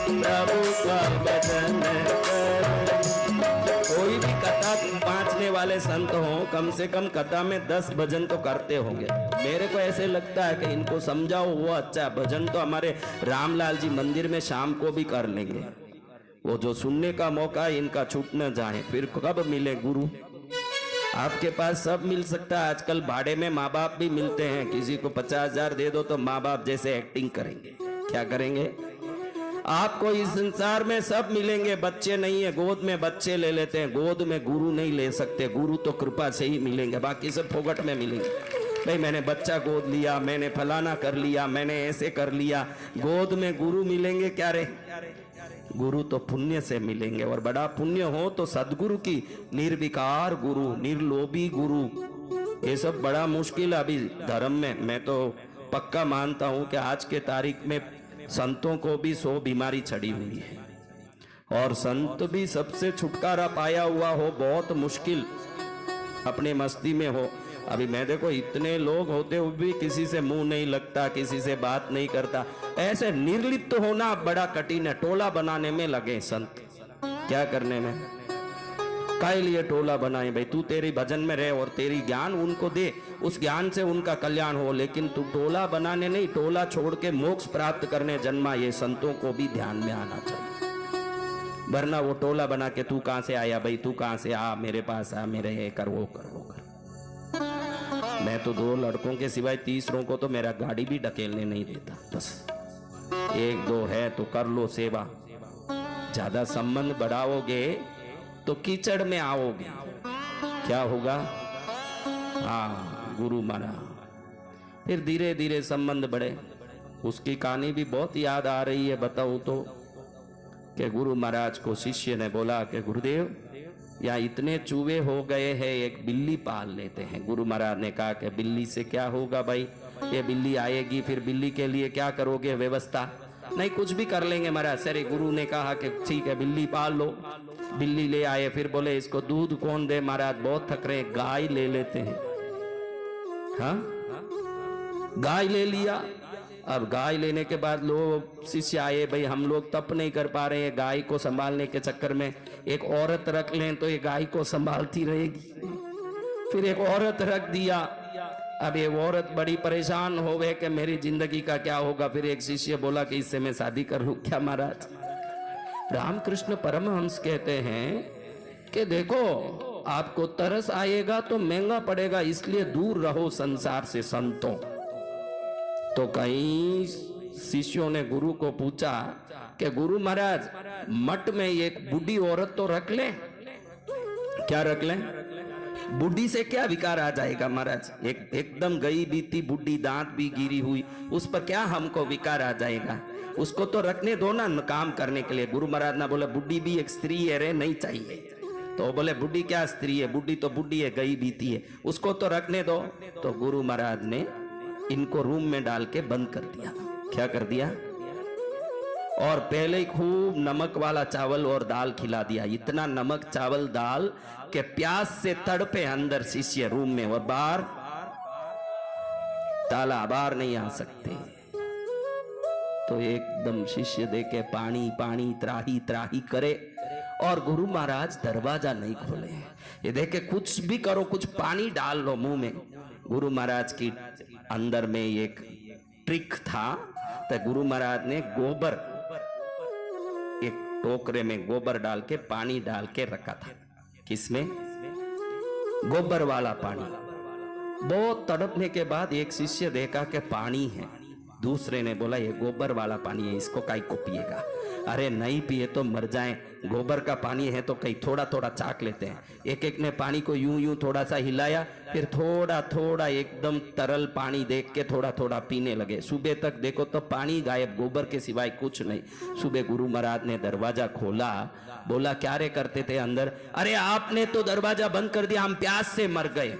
प्रभु का भजन कर ले। कोई भी कथा बांचने वाले संत हो, कम से कम कथा में 10 भजन तो करते होंगे। मेरे को ऐसे लगता है कि इनको समझाओ वो अच्छा। भजन तो हमारे रामलाल जी मंदिर में शाम को भी कर लेंगे। वो जो सुनने का मौका इनका छूट न जाए, फिर कब मिले गुरु? आपके पास सब मिल सकता है। आजकल भाड़े में माँ बाप भी मिलते हैं। किसी को 50,000 दे दो तो माँ बाप जैसे एक्टिंग करेंगे। क्या करेंगे? आपको इस संसार में सब मिलेंगे, बच्चे नहीं है, गोद में बच्चे ले लेते हैं, गोद में गुरु नहीं ले सकते। गुरु तो कृपा से ही मिलेंगे, बाकी सब फोगट में मिलेंगे। भाई मैंने बच्चा गोद लिया, मैंने फलाना कर लिया, मैंने ऐसे कर लिया। गोद में गुरु मिलेंगे क्या रे? गुरु तो पुण्य से मिलेंगे, और बड़ा पुण्य हो तो सदगुरु की, निर्विकार गुरु, निर्लोभी गुरु। ये सब बड़ा मुश्किल अभी धर्म में। मैं तो पक्का मानता हूं कि आज के तारीख में संतों को भी 100 बीमारी चढ़ी हुई है, और संत भी सबसे छुटकारा पाया हुआ हो, बहुत मुश्किल, अपने मस्ती में हो। अभी मैं देखो इतने लोग होते हुए भी किसी से मुंह नहीं लगता, किसी से बात नहीं करता। ऐसे निर्लिप्त होना बड़ा कठिन है। टोला बनाने में लगे संत, क्या करने में? काहे लिए टोला बनाए? भाई तू तेरी भजन में रहे और तेरी ज्ञान उनको दे, उस ज्ञान से उनका कल्याण हो, लेकिन तू टोला बनाने नहीं, टोला छोड़ के मोक्ष प्राप्त करने जन्मा। ये संतों को भी ध्यान में आना चाहिए। वरना वो टोला बना के तू कहां से आया भाई, तू कहां से आ, मेरे पास आ, मेरे ये कर वो कर वो कर। मैं तो 2 लड़कों के सिवाय तीसरों को तो मेरा गाड़ी भी ढकेलने नहीं देता। बस 1-2 है तो कर लो सेवा। ज्यादा संबंध बढ़ाओगे तो कीचड़ में आओगे। क्या होगा? हाँ, गुरु माना। फिर धीरे धीरे संबंध बढ़े। उसकी कहानी भी बहुत याद आ रही है, बताऊं तो, कि गुरु महाराज को शिष्य ने बोला कि गुरुदेव यहाँ इतने चूहे हो गए हैं, एक बिल्ली पाल लेते हैं। गुरु महाराज ने कहा कि बिल्ली से क्या होगा भाई, ये बिल्ली आएगी, फिर बिल्ली के लिए क्या करोगे व्यवस्था? नहीं, कुछ भी कर लेंगे महाराज। सर गुरु ने कहा कि ठीक है बिल्ली पाल लो। बिल्ली ले आए, फिर बोले इसको दूध कौन दे महाराज, बहुत थक रहे हैं, गाय ले लेते हैं। हाँ, गाय ले लिया। अब गाय लेने के बाद लोग शिष्य आए, भाई हम लोग तप नहीं कर पा रहे हैं, गाय को संभालने के चक्कर में एक औरत रख लें तो ये गाय को संभालती रहेगी। फिर एक औरत रख दिया। अब ये औरत बड़ी परेशान हो गए कि मेरी जिंदगी का क्या होगा। फिर एक शिष्य बोला कि इससे मैं शादी कर लूं क्या महाराज? रामकृष्ण परमहंस कहते हैं कि देखो आपको तरस आएगा तो महंगा पड़ेगा, इसलिए दूर रहो संसार से संतों। तो कई शिष्यों ने गुरु को पूछा कि गुरु महाराज मठ में एक बूढ़ी औरत तो रख ले। क्या रख ले? बूढ़ी से क्या विकार आ जाएगा महाराज? एकदम गई बीती बूढ़ी, दांत भी गिरी हुई, उस पर क्या हमको विकार आ जाएगा? उसको तो रखने दो ना काम करने के लिए। गुरु महाराज ना बोले बूढ़ी भी एक स्त्री है रे, नहीं चाहिए। तो बोले बूढ़ी क्या स्त्री है, बूढ़ी तो बूढ़ी है, गई बीती है, उसको तो रखने दो। तो गुरु महाराज ने इनको रूम में डाल के बंद कर दिया। क्या कर दिया? और पहले ही खूब नमक वाला चावल और दाल खिला दिया। इतना नमक चावल दाल के प्यास से तड़पे अंदर शिष्य रूम में, और बाहर ताला, बाहर नहीं आ सकते। तो एकदम शिष्य देखे पानी पानी त्राही त्राही करे, और गुरु महाराज दरवाजा नहीं खोले। ये देखे कुछ भी करो, कुछ पानी डाल लो मुंह में। गुरु महाराज की अंदर में एक ट्रिक था। तो गुरु महाराज ने गोबर, एक टोकरे में गोबर डाल के पानी डाल के रखा था। किसमें? गोबर वाला पानी। बहुत तड़पने के बाद एक शिष्य देखा कि पानी है, दूसरे ने बोला ये गोबर वाला पानी है, इसको काई को पिएगा? अरे नहीं पिए तो मर जाएं, गोबर का पानी है तो कहीं थोड़ा थोड़ा चाक लेते हैं। एक एक ने पानी को यूं यूं थोड़ा सा हिलाया, फिर थोड़ा थोड़ा एकदम तरल पानी देख के थोड़ा थोड़ा पीने लगे। सुबह तक देखो तो पानी गायब, गोबर के सिवाय कुछ नहीं। सुबह गुरु महाराज ने दरवाजा खोला, बोला क्या रे करते थे अंदर? अरे आपने तो दरवाजा बंद कर दिया, हम प्यास से मर गए।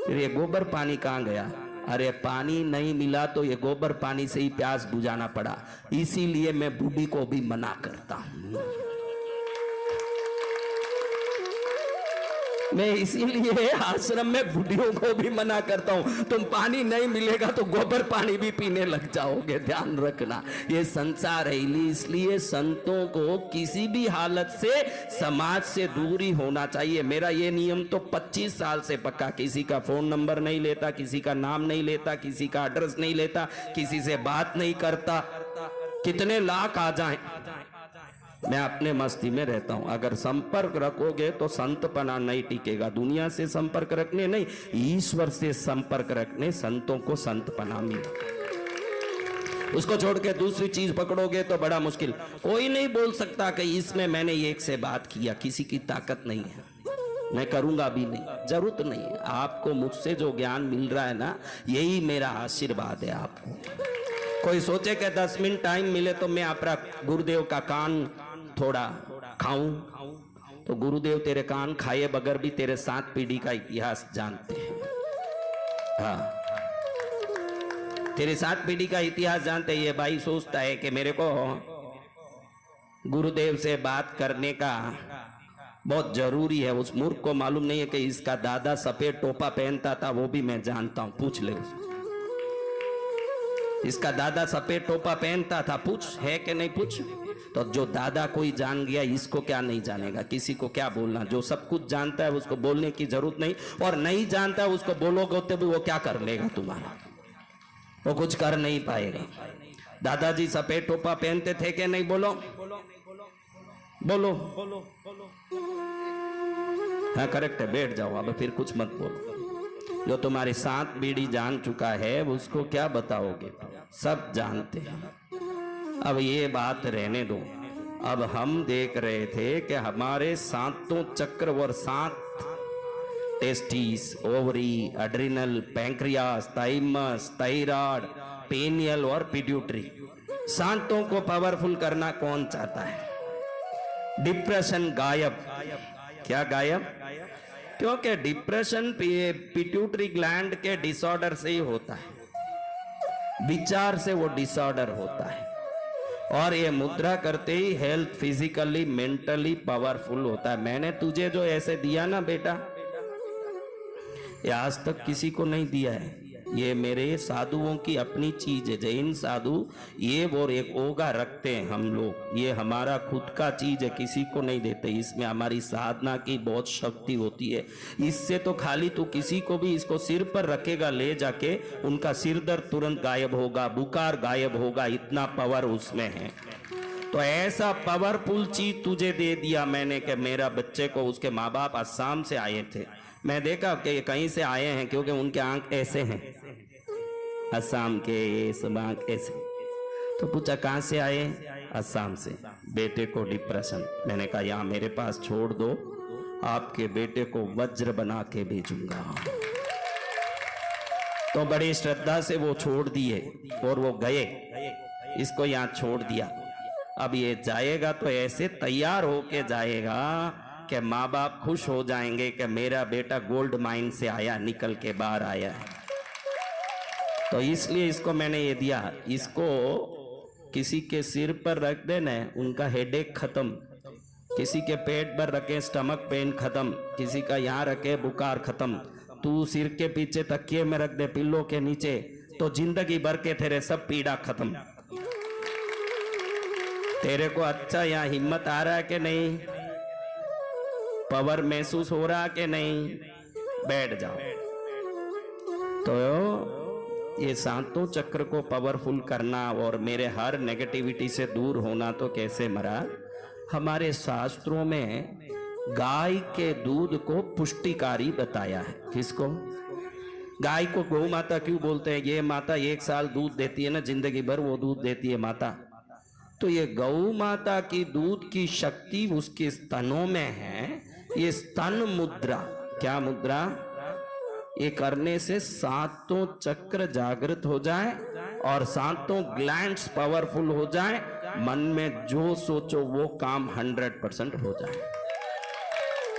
फिर ये गोबर पानी कहाँ गया? अरे पानी नहीं मिला तो ये गोबर पानी से ही प्यास बुझाना पड़ा, इसीलिए मैं बूढ़ी को भी मना करता हूं। मैं इसीलिए आश्रम में बूढ़ियों को भी मना करता हूं, तुम पानी नहीं मिलेगा तो गोबर पानी भी पीने लग जाओगे, ध्यान रखना। ये संसार है, इसलिए संतों को किसी भी हालत से समाज से दूरी होना चाहिए। मेरा ये नियम तो 25 साल से पक्का, किसी का फोन नंबर नहीं लेता, किसी का नाम नहीं लेता, किसी का एड्रेस नहीं लेता, किसी से बात नहीं करता। कितने लाख आ जाएं, मैं अपने मस्ती में रहता हूं। अगर संपर्क रखोगे तो संतपना नहीं टिकेगा। दुनिया से संपर्क रखने नहीं, ईश्वर से संपर्क रखने संतों को संतपना मिले। उसको छोड़ के दूसरी चीज पकड़ोगे तो बड़ा मुश्किल। कोई नहीं बोल सकता कि इसमें मैंने एक से बात किया, किसी की ताकत नहीं है, मैं करूंगा भी नहीं, जरूरत नहीं है। आपको मुझसे जो ज्ञान मिल रहा है ना, यही मेरा आशीर्वाद है आपको। कोई सोचे कि 10 मिनट टाइम मिले तो मैं अपना गुरुदेव का कान थोड़ा खाऊं, तो गुरुदेव तेरे कान खाए बगैर भी तेरे 7 पीढ़ी का इतिहास जानते हैं। हाँ, तेरे 7 पीढ़ी का इतिहास जानते हैं। ये भाई सोचता है कि मेरे को गुरुदेव से बात करने का बहुत जरूरी है। उस मूर्ख को मालूम नहीं है कि इसका दादा सफेद टोपा पहनता था, वो भी मैं जानता हूं, पूछ ले उसको। इसका दादा सफेद टोपा पहनता था, पूछ है कि नहीं पूछ। तो जो दादा कोई जान गया, इसको क्या नहीं जानेगा? किसी को क्या बोलना? जो सब कुछ जानता है उसको बोलने की जरूरत नहीं, और नहीं जानता है उसको बोलोगे तो भी वो क्या कर लेगा तुम्हारा? वो कुछ कर नहीं पाएगा। दादाजी सफेद टोपा पहनते थे कि नहीं? बोलो बोलो। हाँ करेक्ट है, बैठ जाओ अब, फिर कुछ मत बोलो। जो तुम्हारी 7 पीढ़ी जान चुका है उसको क्या बताओगे? सब जानते हैं। अब ये बात रहने दो। अब हम देख रहे थे कि हमारे 7 चक्र और 7 testis, ovary, adrenal, pancreas, thymus, thyroid, पेनियल और पिट्यूटरी, 7 को पावरफुल करना कौन चाहता है? डिप्रेशन गायब। क्या गायब? क्योंकि डिप्रेशन पिट्यूटरी ग्लैंड के डिसऑर्डर से ही होता है, विचार से वो डिसऑर्डर होता है। और ये मुद्रा करते ही हेल्थ फिजिकली मेंटली पावरफुल होता है। मैंने तुझे जो ऐसे दिया ना बेटा, ये आज तक किसी को नहीं दिया है। ये मेरे साधुओं की अपनी चीज है। जैन साधु ये और एक ओगा रखते हैं हम लोग, ये हमारा खुद का चीज है, किसी को नहीं देते। इसमें हमारी साधना की बहुत शक्ति होती है। इससे तो खाली तू किसी को भी इसको सिर पर रखेगा, ले जाके उनका सिर दर्द तुरंत गायब होगा, बुखार गायब होगा, इतना पावर उसमें है। तो ऐसा पावरफुल चीज तुझे दे दिया मैंने कि मेरा बच्चे को, उसके माँ बाप असम से आए थे, मैं देखा कि कहीं से आए हैं क्योंकि उनके आंख ऐसे हैं, असम के ये सब आंख ऐसे। तो पूछा कहां से आए? असम से। बेटे को डिप्रेशन। मैंने कहा यहाँ मेरे पास छोड़ दो, आपके बेटे को वज्र बना के भेजूंगा। तो बड़ी श्रद्धा से वो छोड़ दिए और वो गए, इसको यहाँ छोड़ दिया। अब ये जाएगा तो ऐसे तैयार होके जाएगा कि माँ बाप खुश हो जाएंगे कि मेरा बेटा गोल्ड माइन से आया, निकल के बाहर आया है। तो इसलिए इसको मैंने ये दिया। इसको किसी के सिर पर रख देना, उनका हेडेक खत्म। किसी के पेट पर रखे स्टमक पेन खत्म, किसी का यहाँ रखे बुखार खत्म। तू सिर के पीछे तकिए में रख दे, पिल्लों के नीचे, तो जिंदगी भर के तेरे सब पीड़ा खत्म। तेरे को अच्छा यहाँ हिम्मत आ रहा है कि नहीं? पावर महसूस हो रहा कि नहीं? बैठ जाओ। तो ये 7 चक्र को पावरफुल करना और मेरे हर नेगेटिविटी से दूर होना तो कैसे मरा? हमारे शास्त्रों में गाय के दूध को पुष्टिकारी बताया है। किसको? गाय को गौ माता क्यों बोलते हैं? ये माता 1 साल दूध देती है ना, जिंदगी भर वो दूध देती है माता। तो ये गौ माता की दूध की शक्ति उसके स्तनों में है। ये स्तन मुद्रा, क्या मुद्रा? ये करने से सातों चक्र जागृत हो जाए और सातों ग्लैंड्स पावरफुल हो जाए, मन में जो सोचो वो काम 100% हो जाए।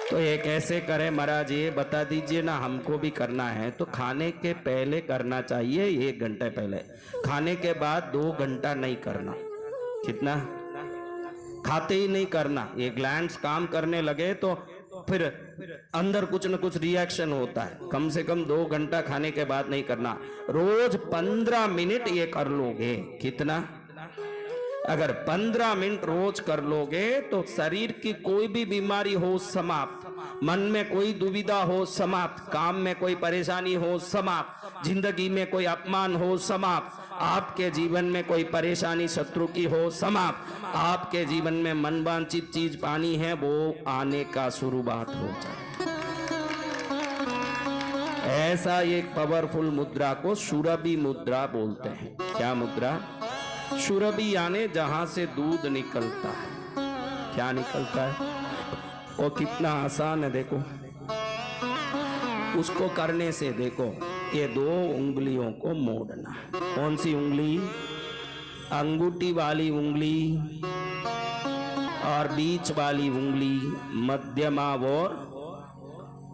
तो ये कैसे करें महाराज, ये बता दीजिए ना, हमको भी करना है। तो खाने के पहले करना चाहिए 1 घंटे पहले, खाने के बाद 2 घंटा नहीं करना। कितना? खाते ही नहीं करना। ये ग्लैंड्स काम करने लगे तो फिर अंदर कुछ न कुछ रिएक्शन होता है। कम से कम 2 घंटा खाने के बाद नहीं करना। रोज 15 मिनट ये कर लोगे। कितना? अगर 15 मिनट रोज कर लोगे तो शरीर की कोई भी बीमारी हो समाप्त, मन में कोई दुविधा हो समाप्त, काम में कोई परेशानी हो समाप्त, जिंदगी में कोई अपमान हो समाप्त, आपके जीवन में कोई परेशानी शत्रु की हो समाप्त, आपके जीवन में मनवांछित चीज पानी है वो आने का शुरुआत हो जाए। ऐसा एक पावरफुल मुद्रा को सुरभि मुद्रा बोलते हैं। क्या मुद्रा? सुरभि यानी जहां से दूध निकलता है। क्या निकलता है? वो कितना आसान है देखो। उसको करने से देखो, ये 2 उंगलियों को मोड़ना। कौन सी उंगली? अंगूठी वाली उंगली और बीच वाली उंगली, मध्यमा और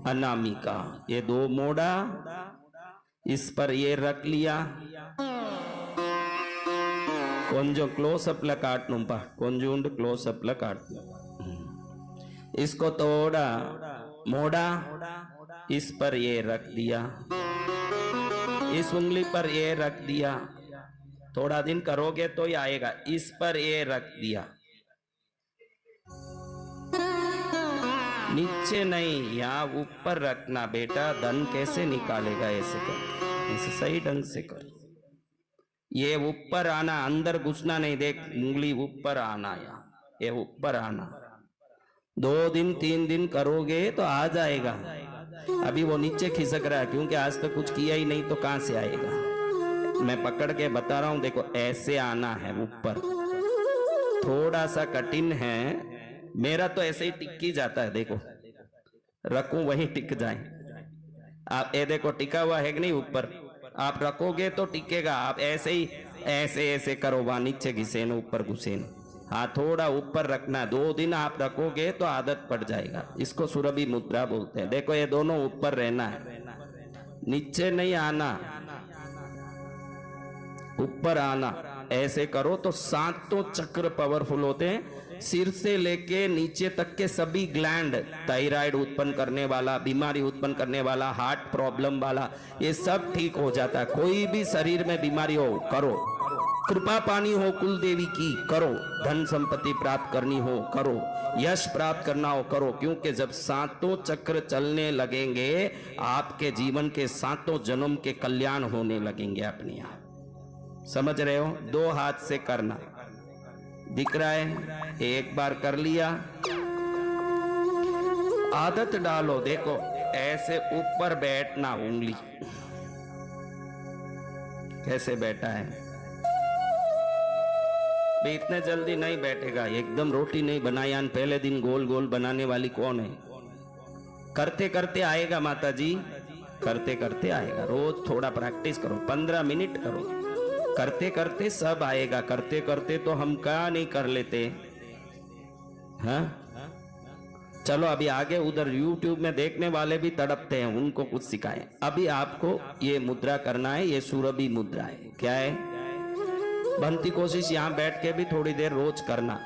अनामिका, ये 2 मोड़ा। इस पर ये रख लिया। கொஞ்சம் க்ளோஸ்அப்ல காட்டணும்பா, கொஞ்சோண்டு க்ளோஸ்அப்ல காட்டணும்। इसको थोड़ा मोड़ा, इस पर ये रख दिया, इस उंगली पर ये रख दिया। थोड़ा दिन करोगे तो ये आएगा। इस पर ये रख दिया, नीचे नहीं, यहाँ ऊपर रखना बेटा। धन कैसे निकालेगा? ऐसे कर, इसे सही ढंग से कर। ये ऊपर आना, अंदर घुसना नहीं। देख, उंगली ऊपर आना, यहाँ ये ऊपर आना। 2 दिन 3 दिन करोगे तो आ जाएगा। अभी वो नीचे खिसक रहा है क्योंकि आज तक कुछ किया ही नहीं, तो कहां से आएगा? मैं पकड़ के बता रहा हूं, देखो ऐसे आना है ऊपर। थोड़ा सा कठिन है, मेरा तो ऐसे ही टिक ही जाता है। देखो रखूं वही टिक जाए। आप ये देखो टिका हुआ है कि नहीं ऊपर? आप रखोगे तो टिकेगा। आप ऐसे ही ऐसे ऐसे करो, वहां नीचे घिसेन ऊपर घुसेन। हाँ, थोड़ा ऊपर रखना। 2 दिन आप रखोगे तो आदत पड़ जाएगा। इसको सुरभि मुद्रा बोलते हैं। देखो ये दोनों ऊपर रहना है, नीचे नहीं आना, ऊपर आना। ऐसे करो तो 7 चक्र पावरफुल होते हैं। सिर से लेके नीचे तक के सभी ग्लैंड, थायराइड उत्पन्न करने वाला, बीमारी उत्पन्न करने वाला, हार्ट प्रॉब्लम वाला, ये सब ठीक हो जाता है। कोई भी शरीर में बीमारी हो, करो। कृपा पानी हो कुल देवी की, करो। धन संपत्ति प्राप्त करनी हो, करो। यश प्राप्त करना हो, करो। क्योंकि जब 7 चक्र चलने लगेंगे, आपके जीवन के 7 जन्म के कल्याण होने लगेंगे अपने आप। समझ रहे हो? 2 हाथ से करना। दिख रहा है? एक बार कर लिया, आदत डालो। देखो ऐसे ऊपर बैठना, उंगली कैसे बैठा है? भाई इतने जल्दी नहीं बैठेगा, एकदम रोटी नहीं बनाई पहले दिन गोल गोल बनाने वाली कौन है? करते करते आएगा माता जी, करते करते आएगा। रोज थोड़ा प्रैक्टिस करो, 15 मिनट करो, करते करते सब आएगा। करते करते तो हम क्या नहीं कर लेते? हाँ, चलो अभी आगे उधर YouTube में देखने वाले भी तड़पते हैं, उनको कुछ सिखाएं। अभी आपको ये मुद्रा करना है, ये सुरभि मुद्रा है। क्या है? बनती कोशिश यहाँ बैठ के भी थोड़ी देर रोज करना,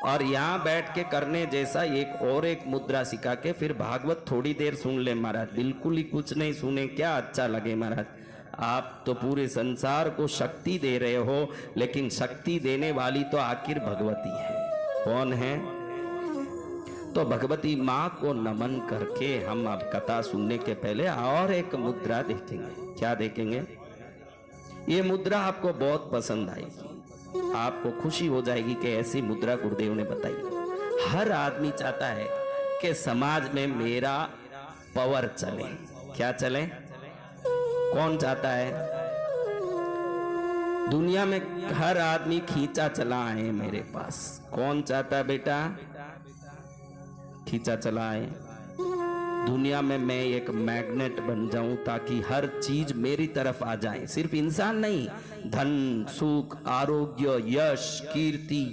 और यहाँ बैठ के करने जैसा एक मुद्रा सिखा के फिर भागवत थोड़ी देर सुन ले महाराज। बिल्कुल ही कुछ नहीं सुने, क्या अच्छा लगे महाराज? आप तो पूरे संसार को शक्ति दे रहे हो, लेकिन शक्ति देने वाली तो आखिर भगवती है। कौन है? तो भगवती माँ को नमन करके हम अब कथा सुनने के पहले और एक मुद्रा देखेंगे। क्या देखेंगे? ये मुद्रा आपको बहुत पसंद आएगी, आपको खुशी हो जाएगी कि ऐसी मुद्रा गुरुदेव ने बताई। हर आदमी चाहता है कि समाज में मेरा पावर चले। क्या चले? कौन चाहता है? दुनिया में हर आदमी खींचा चला है मेरे पास। कौन चाहता है बेटा खींचा चला है? दुनिया में मैं एक मैग्नेट बन जाऊं ताकि हर चीज मेरी तरफ आ जाए। सिर्फ इंसान नहीं, धन, सुख, आरोग्य, यश, कीर्ति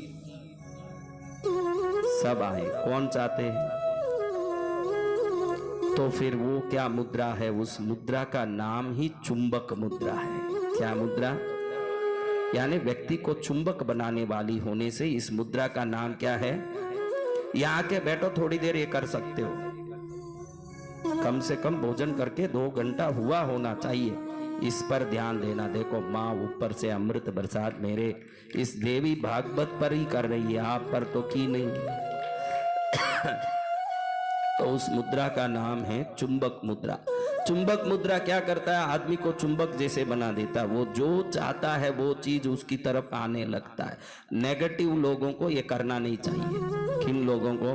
सब आए। कौन चाहते हैं? तो फिर वो क्या मुद्रा है? उस मुद्रा का नाम ही चुंबक मुद्रा है। क्या मुद्रा? यानी व्यक्ति को चुंबक बनाने वाली होने से इस मुद्रा का नाम क्या है? यहाँ के बैठो, थोड़ी देर ये कर सकते हो। कम से कम भोजन करके 2 घंटा हुआ होना चाहिए। इस पर ध्यान देना। देखो माँ ऊपर से अमृत बरसात मेरे इस देवी भागवत पर ही कर रही है, आप पर तो की नहीं। तो उस मुद्रा का नाम है चुंबक मुद्रा। चुंबक मुद्रा क्या करता है? आदमी को चुंबक जैसे बना देता है। वो जो चाहता है वो चीज उसकी तरफ आने लगता है। नेगेटिव लोगों को ये करना नहीं चाहिए। किन लोगों को?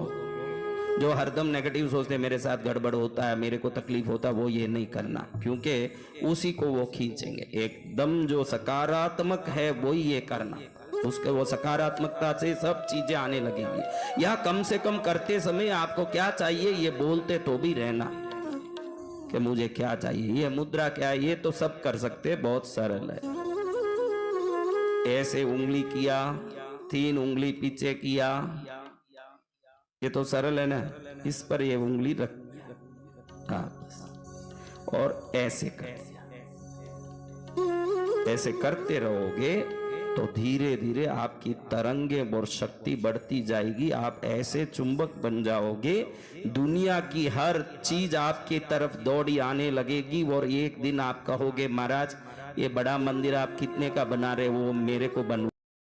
जो हरदम नेगेटिव सोचते हैं, मेरे साथ गड़बड़ होता है, मेरे को तकलीफ होता है, वो ये नहीं करना, क्योंकि उसी को वो खींचेंगे। एकदम जो सकारात्मक है वही ये करना, उसके वो सकारात्मकता से सब चीजें आने लगेंगी। या कम से कम करते समय आपको क्या चाहिए ये बोलते तो भी रहना कि मुझे क्या चाहिए। ये मुद्रा क्या है? ये तो सब कर सकते, बहुत सरल है। ऐसे उंगली किया, 3 उंगली पीछे किया, ये तो सरल है ना। इस पर ये उंगली रख, हाँ, और ऐसे कर दिया। ऐसे करते रहोगे तो धीरे धीरे आपकी तरंगें और शक्ति बढ़ती जाएगी। आप ऐसे चुंबक बन जाओगे, दुनिया की हर चीज आपके तरफ दौड़ी आने लगेगी। और एक दिन आप कहोगे महाराज ये बड़ा मंदिर आप कितने का बना रहे हो? वो मेरे को बनवा